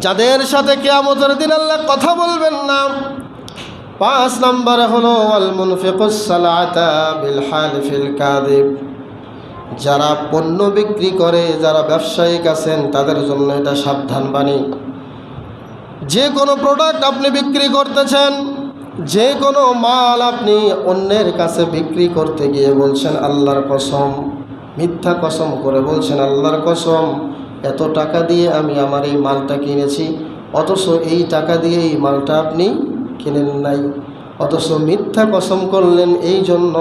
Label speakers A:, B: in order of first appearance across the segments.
A: যাদের সাথে কিয়ামতের দিন আল্লাহ কথা বলবেন না। 5 নম্বরে হলো ওয়াল মুনফিকুস সালাতা বিল হালিফিল কাযিব। যারা পণ্য বিক্রি করে, যারা ব্যবসায়িক আছেন, তাদের জন্য এটা সাবধান বাণী। যে কোনো প্রোডাক্ট আপনি বিক্রি করতেছেন, যে কোনো মাল আপনি অন্যের কাছে বিক্রি করতে গিয়ে বলছেন আল্লাহর কসম, মিথ্যা কসম করে বলছেন আল্লাহর কসম, এত টাকা দিয়ে আমি আমার এই মালটা কিনেছি, অথচ এই টাকা দিয়ে এই মালটা আপনি কিনেন নাই। অথচ মিথ্যা কসম করলেন এই জন্য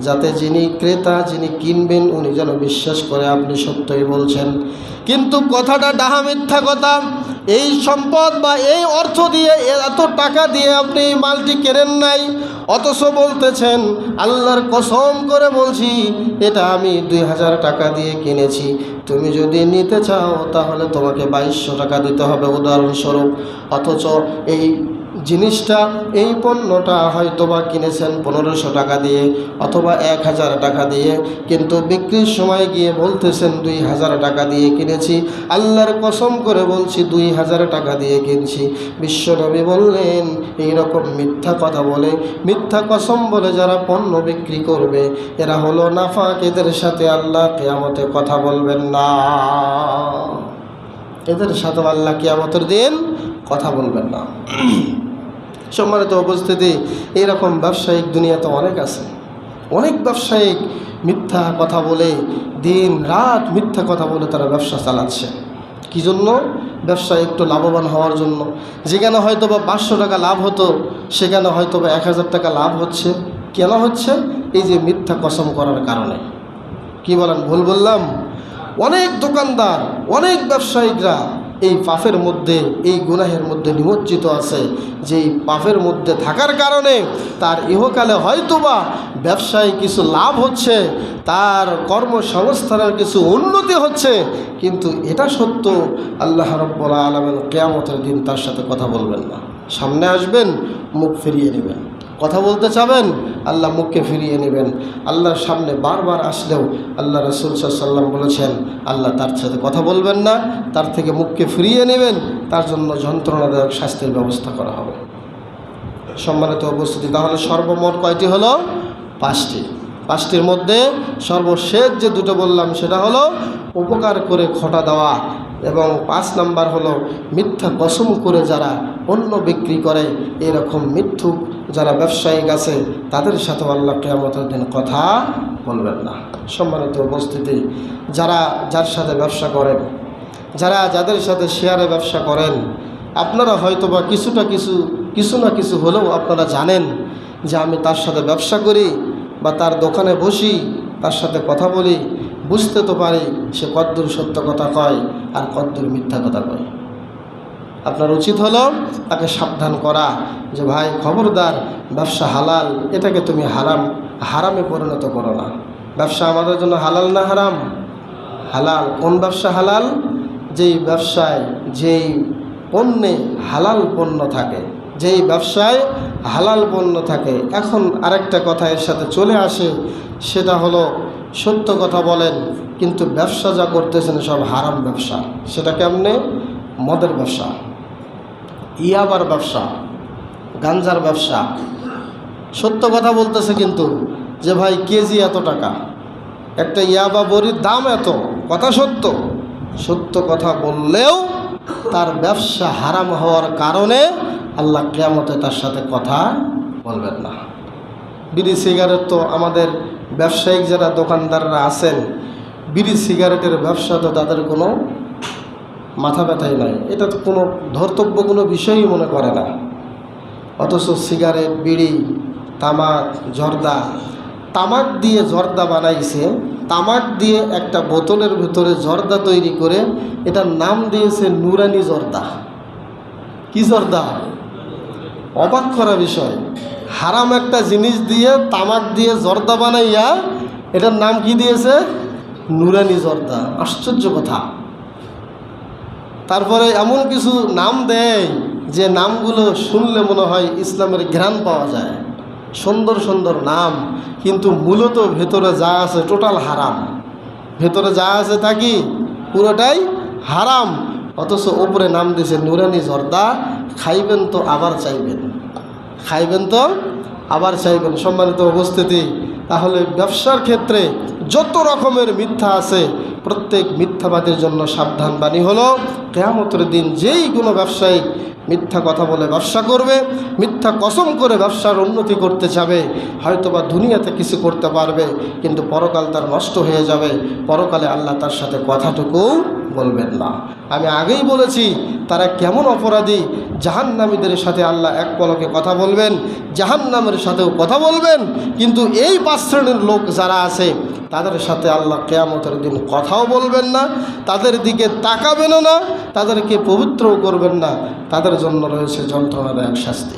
A: যাতে যিনি ক্রেতা, যিনি কিনবেন, উনি যেন বিশ্বাস করে আপনি সত্যই বলছেন। কিন্তু কথাটা ডাহা মিথ্যা কথা। এই সম্পদ বা এই অর্থ দিয়ে, এত টাকা দিয়ে আপনি এই মালটি কেনেন নাই, অথচ বলতেছেন আল্লাহর কসম করে বলছি এটা আমি 2000 টাকা দিয়ে কিনেছি, তুমি যদি নিতে চাও তাহলে তোমাকে 2200 টাকা দিতে হবে উদাহরণস্বরূপ। অথচ এই জিনিসটা, এই পণ্যটা হয়তো বা কিনেছেন 1500 টাকা দিয়ে অথবা 1000 টাকা দিয়ে, কিন্তু বিক্রির সময় গিয়ে বলতেছেন 2000 টাকা দিয়ে কিনেছি, আল্লাহর কসম করে বলছি 2000 টাকা দিয়ে কিনছি। বিশ্বনবী বললেন এইরকম মিথ্যা কথা বলে, মিথ্যা কসম বলে যারা পণ্য বিক্রি করবে, এরা হলো নাফাক। এদের সাথে আল্লাহ কিয়ামতে কথা বলবেন না। এদের সাথে আল্লাহ কিয়ামতের দিন কথা বলবেন না। সম্মানিত উপস্থিতি, এইরকম ব্যবসায়িক দুনিয়াতে অনেক আছে। অনেক ব্যবসায়িক মিথ্যা কথা বলে, দিন রাত মিথ্যা কথা বলে তারা ব্যবসা চালাচ্ছে। কী জন্য? ব্যবসায় একটু লাভবান হওয়ার জন্য। যেখানে হয়তো বা 500 টাকা লাভ হতো, সেখানে হয়তো বা 1000 টাকা লাভ হচ্ছে। কেন হচ্ছে? এই যে মিথ্যা কসম করার কারণে। কি বলেন, ভুল বললাম? অনেক দোকানদার, অনেক ব্যবসায়িকরা এই পাপের মধ্যে, এই গুনাহের মধ্যে নিমজ্জিত আছে, যে এই পাপের মধ্যে থাকার কারণে তার ইহকালে হয়তোবা ব্যবসায় কিছু লাভ হচ্ছে, তার কর্মসংস্থানের কিছু উন্নতি হচ্ছে, কিন্তু এটা সত্য আল্লাহ রাব্বুল আলামিন কিয়ামতের দিন তার সাথে কথা বলবেন না। সামনে আসবেন, মুখ ফিরিয়ে নেবেন। কথা বলতে চাবেন, আল্লাহ মুখকে ফিরিয়ে নেবেন। আল্লাহর সামনে বারবার আসলেও আল্লাহ রাসূল সাল্লাল্লাহু আলাইহি ওয়াসাল্লাম বলেছেন আল্লাহ তার সাথে কথা বলবেন না, তার থেকে মুখকে ফিরিয়ে নেবেন, তার জন্য যন্ত্রণাদায়ক শাস্তির ব্যবস্থা করা হবে। সম্মানিত উপস্থিতি, তাহলে সর্বমোট কয়টি হলো? 5টি। 5টির মধ্যে সর্বশেষ যে দুটো বললাম সেটা হলো উপকার করে খোটা দেওয়া, এবং 5 নাম্বার হলো মিথ্যা কসম করে যারা পণ্য বিক্রি করে। এরকম মিথ্যুক যারা ব্যবসায়িক আছে, তাদের সাথে আল্লাহ কিয়ামতের দিন কথা বলবেন না। সম্মানিত উপস্থিতি, যারা যার সাথে ব্যবসা করেন, যারা যাদের সাথে শেয়ারে ব্যবসা করেন, আপনারা হয়তো বা কিছু না কিছু হলেও আপনারা জানেন যে আমি তার সাথে ব্যবসা করি বা তার দোকানে বসি, তার সাথে কথা বলি, বুঝতে তো পারি সে কদ্দূর সত্য কথা কয় আর কদ্দূর মিথ্যা কথা কয়। আপনার উচিত হলো তাকে সাবধান করা যে ভাই খবরদার, ব্যবসা হালাল, এটাকে তুমি হারামে পরিণত করো না। ব্যবসা আমাদের জন্য হালাল না হারাম? হালাল। কোন ব্যবসা হালাল? যেই ব্যবসায়, যেই পণ্যে হালাল পণ্য থাকে, যেই ব্যবসায় হালাল পণ্য থাকে। এখন আরেকটা কথা এর সাথে চলে আসে, সেটা হলো সত্য কথা বলেন কিন্তু ব্যবসা যা করতেছেন সব হারাম ব্যবসা। সেটা কেমনে? মদের ব্যবসা, ইয়াবার ব্যবসা, গাঞ্জার ব্যবসা। সত্য কথা বলতেছে কিন্তু যে ভাই কেজি এত টাকা, একটা ইয়াবা বড়ির দাম এত, কথা সত্য। সত্য কথা বললেও তার ব্যবসা হারাম হওয়ার কারণে আল্লাহ কিয়ামতে তার সাথে কথা বলবেন না। বিড়ি সিগারেট তো আমাদের ব্যবসায়িক যারা দোকানদাররা আছেন, বিড়ি সিগারেটের ব্যবসা তো তাদের কোনো মাথা ব্যথাই নয়, এটা তো কোনো ধর্তব্য কোনো বিষয়ই মনে করে না। অথচ সিগারেট, বিড়ি, তামাক, জর্দা, তামাক দিয়ে জর্দা বানাইছে, তামাক দিয়ে একটা বোতলের ভিতরে জর্দা তৈরি করে এটার নাম দিয়েছে নুরানি জর্দা। কি জর্দা? অবাক করা বিষয়, হারাম একটা জিনিস দিয়ে, তামাক দিয়ে জর্দা বানাইয়া এটার নাম কি দিয়েছে? নুরানি জর্দা। আশ্চর্য কথা। তারপরে এমন কিছু নাম দেয় যে নামগুলো শুনলে মনে হয় ইসলামের ঘ্রাণ পাওয়া যায়, সুন্দর সুন্দর নাম, কিন্তু মূলত ভেতরে যা আছে টোটাল হারাম। ভেতরে যা আছে তা কি? পুরোটাই হারাম। অথচ ওপরে নাম দিয়েছে নুরানি জর্দা, খাইবেন তো আবার চাইবেন, খাইবেন তো আবার চাইবেন। সম্মানিত উপস্থিতি, তাহলে ব্যবসার ক্ষেত্রে যত রকমের মিথ্যা আছে প্রত্যেক মিথ্যাবাদীর জন্য সাবধান বাণী হলো, কিয়ামতের দিন যেই কোনো ব্যবসায়ী মিথ্যা কথা বলে ব্যবসা করবে, মিথ্যা কসম করে ব্যবসার উন্নতি করতে যাবে, হয়তোবা দুনিয়াতে কিছু করতে পারবে কিন্তু পরকাল তার নষ্ট হয়ে যাবে, পরকালে আল্লাহ তার সাথে কথাটুকু বলবেন না। আমি আগেই বলেছি তারা কেমন অপরাধী, জাহান্নামীদের সাথে আল্লাহ এক পলকে কথা বলবেন, জাহান্নামের সাথেও কথা বলবেন, কিন্তু এই 5 শ্রেণীর লোক যারা আছে তাদের সাথে আল্লাহ কিয়ামতের দিন কথাও বলবেন না, তাদের দিকে তাকাবেনও না, তাদেরকে পবিত্রও করবেন না, তাদের জন্য রয়েছে যন্ত্রণাদায়ক শাস্তি।